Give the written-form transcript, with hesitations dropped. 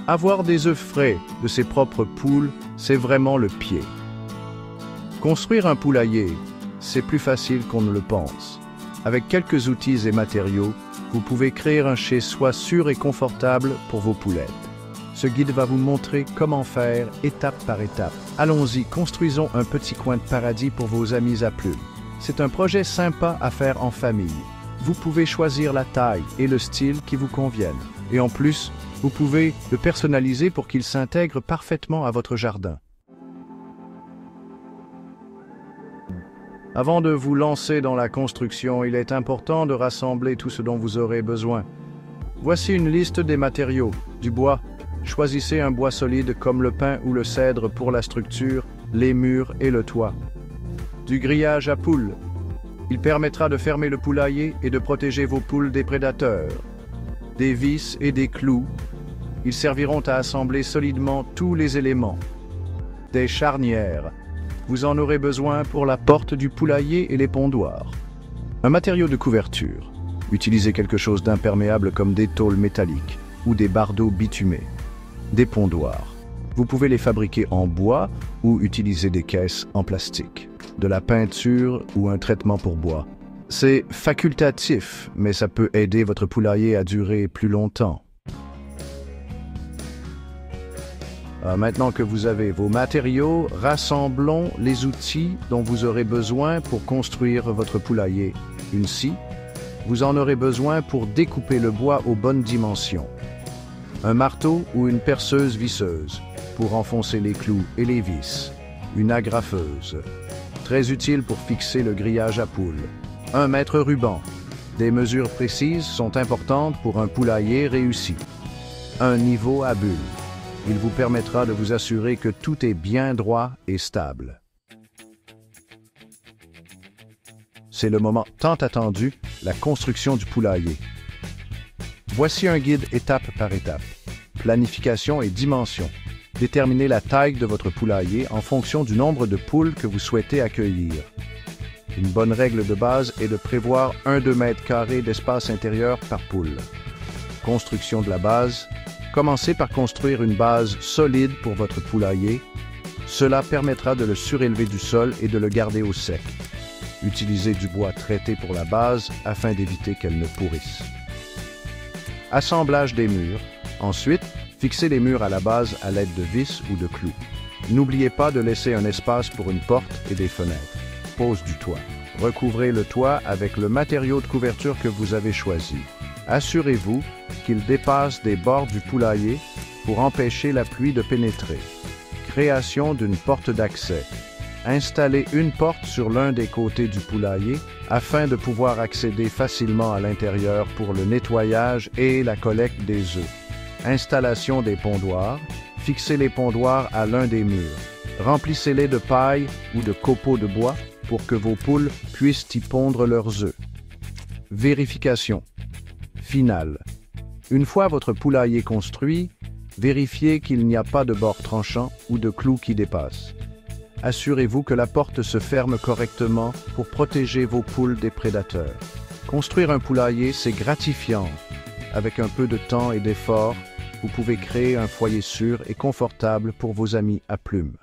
Avoir des œufs frais de ses propres poules, c'est vraiment le pied. Construire un poulailler, c'est plus facile qu'on ne le pense. Avec quelques outils et matériaux, vous pouvez créer un chez-soi sûr et confortable pour vos poulettes. Ce guide va vous montrer comment faire étape par étape. Allons-y, construisons un petit coin de paradis pour vos amis à plumes. C'est un projet sympa à faire en famille. Vous pouvez choisir la taille et le style qui vous conviennent. Et en plus, vous pouvez le personnaliser pour qu'il s'intègre parfaitement à votre jardin. Avant de vous lancer dans la construction, il est important de rassembler tout ce dont vous aurez besoin. Voici une liste des matériaux. Du bois. Choisissez un bois solide comme le pin ou le cèdre pour la structure, les murs et le toit. Du grillage à poules. Il permettra de fermer le poulailler et de protéger vos poules des prédateurs. Des vis et des clous. Ils serviront à assembler solidement tous les éléments. Des charnières. Vous en aurez besoin pour la porte du poulailler et les pondoirs. Un matériau de couverture. Utilisez quelque chose d'imperméable comme des tôles métalliques ou des bardeaux bitumés. Des pondoirs. Vous pouvez les fabriquer en bois ou utiliser des caisses en plastique. De la peinture ou un traitement pour bois. C'est facultatif, mais ça peut aider votre poulailler à durer plus longtemps. Maintenant que vous avez vos matériaux, rassemblons les outils dont vous aurez besoin pour construire votre poulailler. Une scie. Vous en aurez besoin pour découper le bois aux bonnes dimensions. Un marteau ou une perceuse visseuse pour enfoncer les clous et les vis. Une agrafeuse. Très utile pour fixer le grillage à poules. Un mètre ruban. Des mesures précises sont importantes pour un poulailler réussi. Un niveau à bulles. Il vous permettra de vous assurer que tout est bien droit et stable. C'est le moment tant attendu, la construction du poulailler. Voici un guide étape par étape. Planification et dimension. Déterminez la taille de votre poulailler en fonction du nombre de poules que vous souhaitez accueillir. Une bonne règle de base est de prévoir 1-2 mètres carrés d'espace intérieur par poule. Construction de la base. Commencez par construire une base solide pour votre poulailler. Cela permettra de le surélever du sol et de le garder au sec. Utilisez du bois traité pour la base afin d'éviter qu'elle ne pourrisse. Assemblage des murs. Ensuite, fixez les murs à la base à l'aide de vis ou de clous. N'oubliez pas de laisser un espace pour une porte et des fenêtres. Pose du toit. Recouvrez le toit avec le matériau de couverture que vous avez choisi. Assurez-vous qu'il dépasse des bords du poulailler pour empêcher la pluie de pénétrer. Création d'une porte d'accès. Installez une porte sur l'un des côtés du poulailler afin de pouvoir accéder facilement à l'intérieur pour le nettoyage et la collecte des œufs. Installation des pondoirs. Fixez les pondoirs à l'un des murs. Remplissez-les de paille ou de copeaux de bois pour que vos poules puissent y pondre leurs œufs. Vérification. Finale. Une fois votre poulailler construit, vérifiez qu'il n'y a pas de bord tranchant ou de clous qui dépassent. Assurez-vous que la porte se ferme correctement pour protéger vos poules des prédateurs. Construire un poulailler, c'est gratifiant. Avec un peu de temps et d'effort, vous pouvez créer un foyer sûr et confortable pour vos amis à plumes.